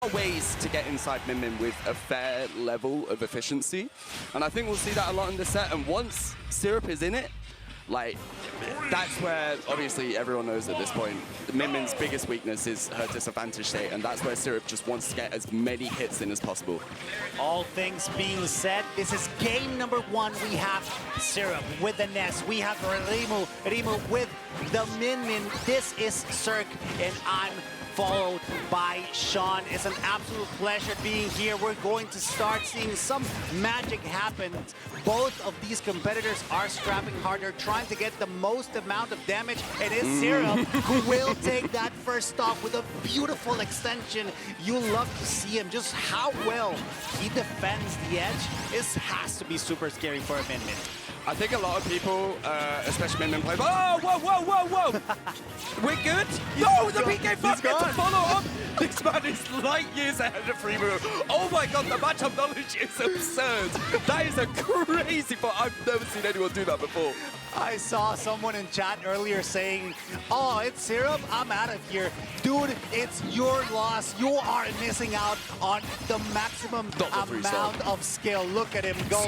of ways to get inside Min Min with a fair level of efficiency. And I think we'll see that a lot in this set. And once Syrup is in it, like, that's where, obviously, everyone knows at this point, Min Min's biggest weakness is her disadvantage state, and that's where Syrup just wants to get as many hits in as possible. All things being said, this is game number 1. We have Syrup with the Ness. We have Rimu with the Min Min. This is Cirque, and I'm followed by Sean. It's an absolute pleasure being here. We're going to start seeing some magic happen. Both of these competitors are scrapping harder, trying to get the most amount of damage, and it's Syrup who will take that first stock with a beautiful extension. You love to see him, just how well he defends the edge. This has to be super scary for a Min Min. I think a lot of people, especially Min Min, play. Oh, whoa! We're good? No, the PK bug gets to follow up. This man is light years ahead of Rimu. Oh my god, the matchup knowledge is absurd. That is a crazy part. I've never seen anyone do that before. I saw someone in chat earlier saying, oh, it's Syrup, I'm out of here. Dude, it's your loss. You are missing out on the maximum amount of skill. Look at him go.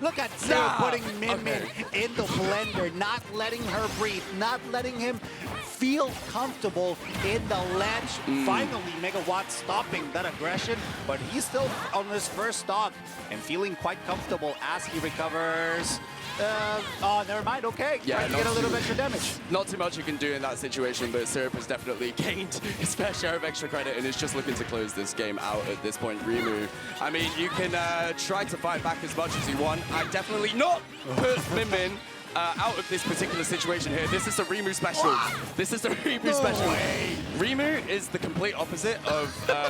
Look at Syrup putting Min Min in the blender, not letting her breathe, not letting him feel comfortable in the ledge. Finally, Megawatt stopping that aggression, but he's still on his first stock and feeling quite comfortable as he recovers. Oh, never mind. Okay, yeah, trying to get a little extra damage. Not too much you can do in that situation, but Syrup has definitely gained his fair share of extra credit and is just looking to close this game out at this point. Rimu, I mean, you can try to fight back as much as you want. I definitely not put Min Min out of this particular situation here. This is a Rimu special. This is a Rimu special. Rimu is the complete opposite of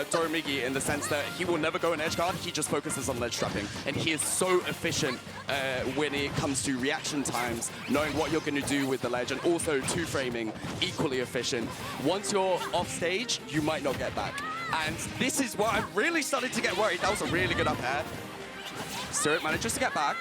Doromigi in the sense that he will never go in edge guard. He just focuses on ledge trapping. And he is so efficient when it comes to reaction times, knowing what you're going to do with the ledge, and also two-framing, equally efficient. Once you're off stage, you might not get back. And this is why I'm really starting to get worried. That was a really good up air. Syrup manages to get back.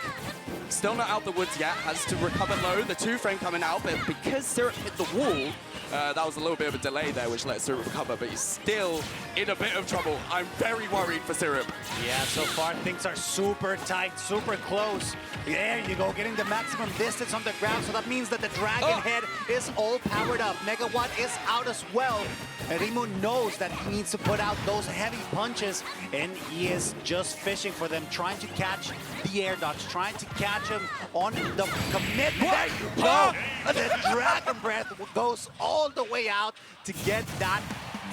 Still not out the woods yet, has to recover low, the two-frame coming out, but because Syrup hit the wall, that was a little bit of a delay there, which let Syrup recover, but he's still in a bit of trouble. I'm very worried for Syrup. Yeah, so far things are super tight, super close. There you go, getting the maximum distance on the ground, so that means that the Dragon Head is all powered up. Megawatt is out as well. And Rimu knows that he needs to put out those heavy punches, and he is just fishing for them, trying to catch the air dodge, trying to catch him on the commitment. The Dragon Breath goes all the way out to get that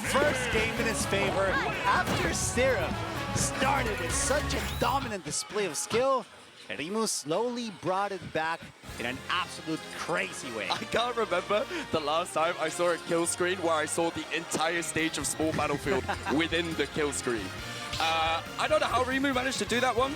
first game in his favor after Syrup started with such a dominant display of skill. Rimu slowly brought it back in an absolute crazy way. I can't remember the last time I saw a kill screen where I saw the entire stage of Small Battlefield within the kill screen. I don't know how Rimu managed to do that one.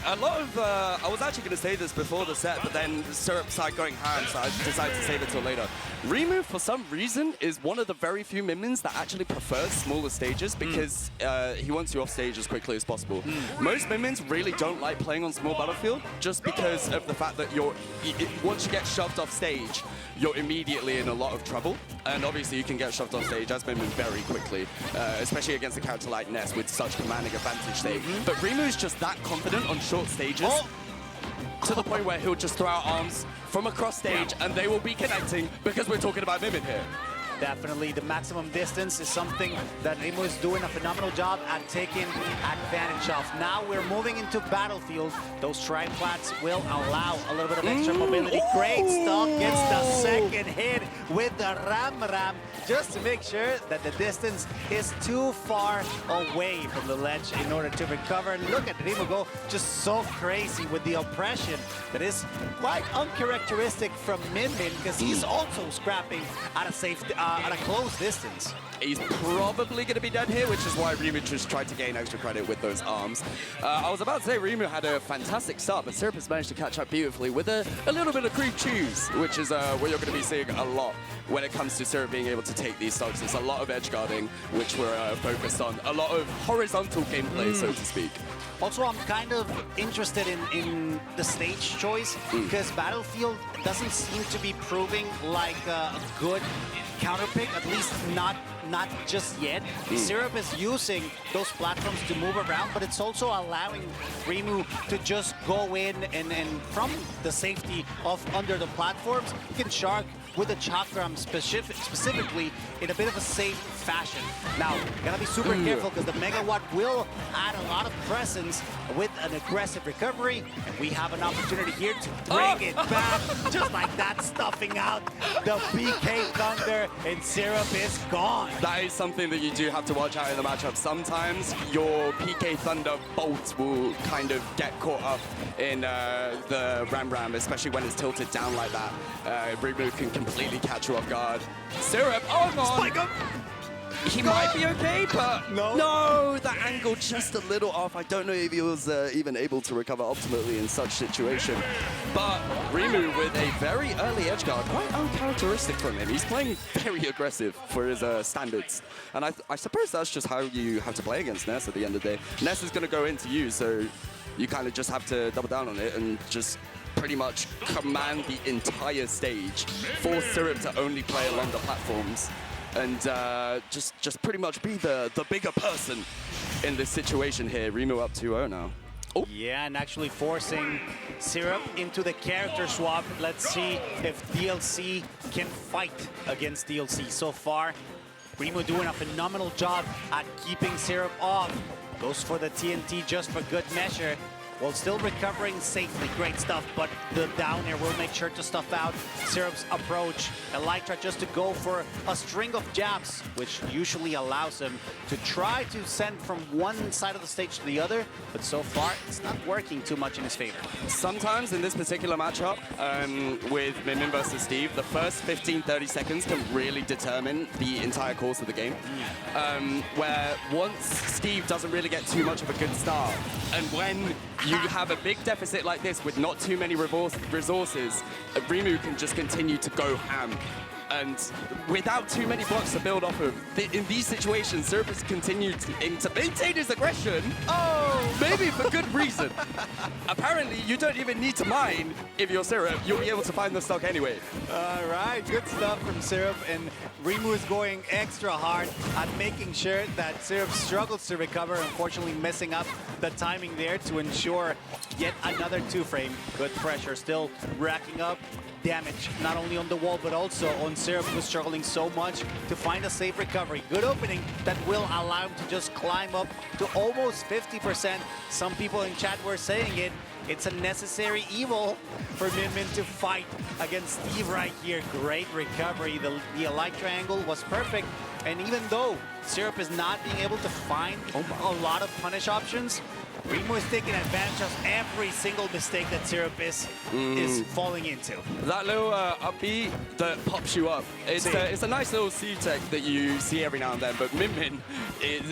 A lot of, I was actually going to say this before the set, but then Syrup started going ham, so I decided to save it till later. Rimu, for some reason, is one of the very few Min Mins that actually prefers smaller stages because he wants you off stage as quickly as possible. Most Min Mins really don't like playing on Small Battlefield just because of the fact that once you get shoved off stage, you're immediately in a lot of trouble. And obviously you can get shoved off stage as Min Min very quickly, especially against a character like Ness with such commanding advantage state. But Rimu is just that confident on short stages to the point where he'll just throw out arms from across stage and they will be connecting because we're talking about Min Min here. Definitely, the maximum distance is something that Rimu is doing a phenomenal job at taking advantage of. Now we're moving into Battlefield. Those triplats will allow a little bit of extra mobility. Great stop, gets the second hit with the Ram, just to make sure that the distance is too far away from the ledge in order to recover. And look at Rimu go, just so crazy with the oppression that is quite uncharacteristic from Min Min, because he's also scrapping at a close distance. He's probably going to be dead here, which is why Rimu just tried to gain extra credit with those arms. I was about to say Rimu had a fantastic start, but Syrup has managed to catch up beautifully with a little bit of creep choose, which is what you're going to be seeing a lot when it comes to Syrup being able to take these stocks. There's a lot of edge guarding, which we're focused on. A lot of horizontal gameplay, so to speak. Also, I'm kind of interested in the stage choice, because Battlefield doesn't seem to be proving like a good counterpick, at least not just yet. Syrup is using those platforms to move around, but it's also allowing Rimu to just go in and from the safety of under the platforms, he can shark with the chakram specifically in a bit of a safe fashion. Now, gotta be super careful because the Megawatt will add a lot of presence with an aggressive recovery. And we have an opportunity here to bring it back, just like that, stuffing out the PK Thunder, and Syrup is gone. That is something that you do have to watch out in the matchup. Sometimes your PK Thunder bolts will kind of get caught up in the Ram, especially when it's tilted down like that. Rimu can completely catch you off guard. Syrup, oh no! Spike up! He might be okay, but no, that angle just a little off. I don't know if he was even able to recover optimally in such situation. But Rimu with a very early edge guard, quite uncharacteristic from him. He's playing very aggressive for his standards. And I suppose that's just how you have to play against Ness at the end of the day. Ness is going to go into you, so you kind of just have to double down on it and just pretty much command the entire stage, force Syrup to only play along the platforms, and just pretty much be the bigger person in this situation here. Rimu up 2-0 now. Oh. Yeah, and actually forcing Syrup into the character swap. Let's see if DLC can fight against DLC. So far, Rimu doing a phenomenal job at keeping Syrup off. Goes for the TNT just for good measure, while still recovering safely. Great stuff, but the down air will make sure to stuff out Syrup's approach. Elytra just to go for a string of jabs, which usually allows him to try to send from one side of the stage to the other, but so far it's not working too much in his favor. Sometimes in this particular matchup with Min versus Steve, the first 15-30 seconds can really determine the entire course of the game. Where once Steve doesn't really get too much of a good start, and when you have a big deficit like this with not too many resources, Rimu can just continue to go ham. And without too many blocks to build off of, in these situations, Syrup has continued to maintain his aggression. Oh, maybe for good reason. Apparently, you don't even need to mine if you're Syrup. You'll be able to find the stock anyway. All right, good stuff from Syrup, and Rimu is going extra hard at making sure that Syrup struggles to recover, unfortunately messing up the timing there to ensure yet another 2-frame. Good pressure, still racking up damage, not only on the wall, but also on Syrup, who's struggling so much to find a safe recovery. Good opening that will allow him to just climb up to almost 50%. Some people in chat were saying it. It's a necessary evil for Min to fight against Steve right here. Great recovery. The Elytra angle was perfect. And even though Syrup is not being able to find a lot of punish options, Rimu is taking advantage of every single mistake that Syrup is falling into. That little up B that pops you up, it's a nice little C-tech that you see every now and then, but Min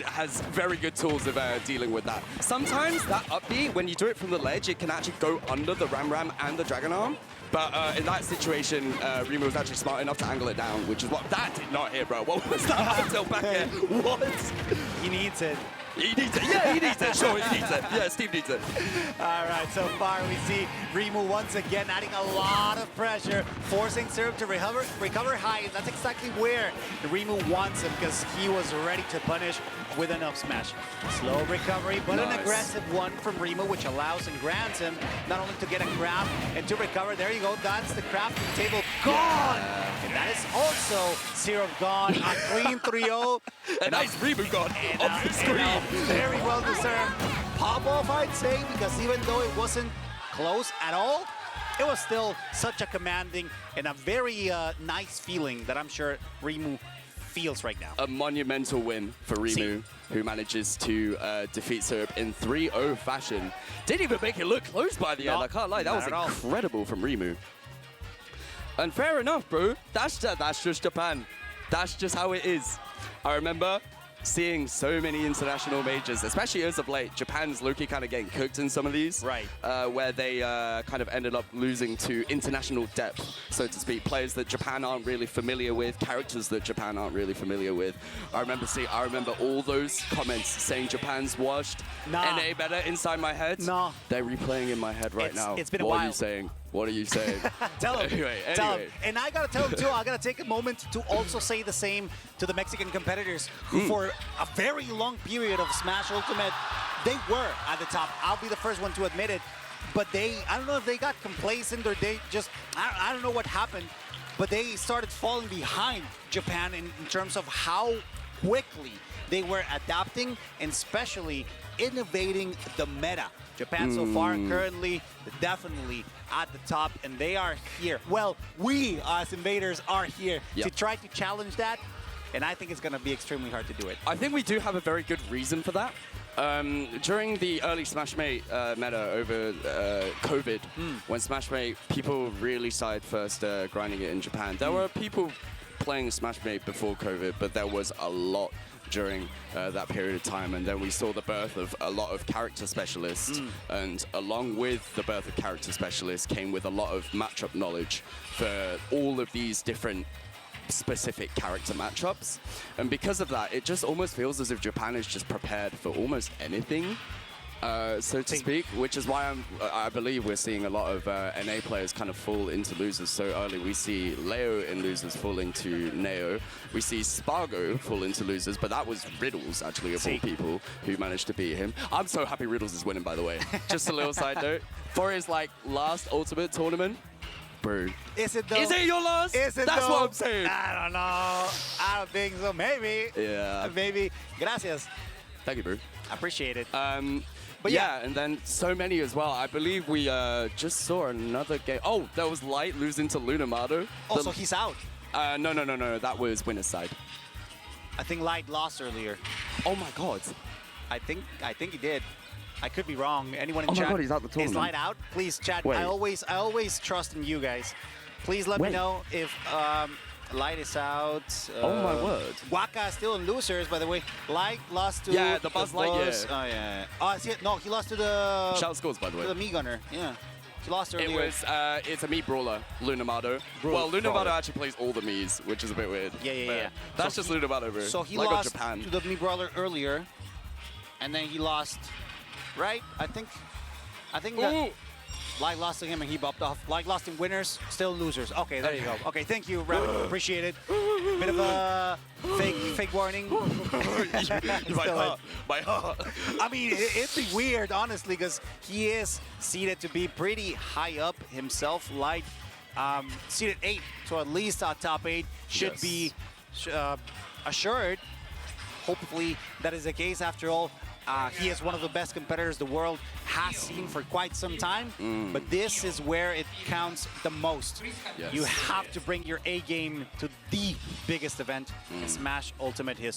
has very good tools of dealing with that. Sometimes that up B, when you do it from the ledge, it can actually go under the Ram and the Dragon Arm. But in that situation, Rimu was actually smart enough to angle it down, which is what that did not hit, bro. What was that up tilt back air? What? He needs it. He needs it. Yeah, he needs it. Sure, he needs it. Yeah, Steve needs it. All right, so far we see Rimu once again adding a lot of pressure, forcing Syrup to recover high. That's exactly where Rimu wants him, because he was ready to punish with an up smash. Slow recovery, but an aggressive one from Rimu, which allows and grants him not only to get a grab and to recover. There you go. That's the crafting table gone. And that is also Syrup gone. A clean 3-0. A nice Rimu gone off the screen. Very well deserved pop-off, I'd say, because even though it wasn't close at all, it was still such a commanding and a very nice feeling that I'm sure Rimu feels right now. A monumental win for Rimu, who manages to defeat Syrup in 3-0 fashion. Didn't even make it look close by the end, I can't lie. That was incredible from Rimu. And fair enough, bro. That's just Japan. That's just how it is. I remember seeing so many international majors, especially as of late. Japan's low-key kind of getting cooked in some of these, right? Where they kind of ended up losing to international depth, so to speak. Players that Japan aren't really familiar with, characters that Japan aren't really familiar with. I remember all those comments saying Japan's washed, NA better inside my head. No. They're replaying in my head right now. It's been a while. while. What are you saying? What are you saying? Tell him. Anyway. Tell him. And I gotta tell him too, I gotta take a moment to also say the same to the Mexican competitors who for a very long period of Smash Ultimate, they were at the top. I'll be the first one to admit it. But I don't know if they got complacent or they just, I don't know what happened, but they started falling behind Japan in terms of how quickly they were adapting and especially innovating the meta. Japan so far currently definitely at the top, and they are here. Well, we as invaders are here to try to challenge that, and I think it's going to be extremely hard to do it. I think we do have a very good reason for that. During the early Smashmate meta over COVID, when Smashmate, people really started first grinding it in Japan. There were people playing Smashmate before COVID, but there was a lot during that period of time, and then we saw the birth of a lot of character specialists, and along with the birth of character specialists came with a lot of matchup knowledge for all of these different specific character matchups, and because of that, it just almost feels as if Japan is just prepared for almost anything, so to speak, which is why I believe we're seeing a lot of NA players kind of fall into losers so early. We see Leo in losers fall into Neo. We see Spargo fall into losers, but that was Riddles, actually, of all people, who managed to beat him. I'm so happy Riddles is winning, by the way. Just a little side note. For his, last Ultimate tournament, bro. Is it though? Is it your last? Is it That's though? what I'm saying. I don't know. I don't think so. Maybe. Yeah. Maybe. Gracias. Thank you, bro. Appreciate it. But yeah, and then so many as well. I believe we just saw another game. Oh, that was Light losing to Lunamado. Oh, so he's out. No. That was winner's side. I think Light lost earlier. Oh my God. I think he did. I could be wrong. Anyone in Oh chat? my God, he's out the tournament. Is Light out? Please, chat. Wait. I always trust in you guys. Please let me know if Light is out. Oh my word. Waka is still in losers, by the way. Light lost to the Buzz Lightyear. Oh yeah. Oh, no, he lost to the. Shout scores, by the way. To the Me Gunner. Yeah. He lost earlier. It was, it's a Mii brawler, Lunamado. Well, Lunamado actually plays all the Miis, which is a bit weird. Yeah. That's so just Lunamado, bro. So he like lost Japan. to the Mii Brawler earlier, and then he lost, right? I think that Light lost to him and he bopped off. Light lost in winners, still losers. Okay, there you go. Okay, thank you, Rabbit. Appreciate it. Bit of a fake warning. My heart. I mean, it'd be weird, honestly, because he is seeded to be pretty high up himself. Light seeded 8, so at least top 8 should be assured. Hopefully, that is the case. After all, he is one of the best competitors the world has seen for quite some time, but this is where it counts the most. Yes. You have to bring your A game to the biggest event in Smash Ultimate history.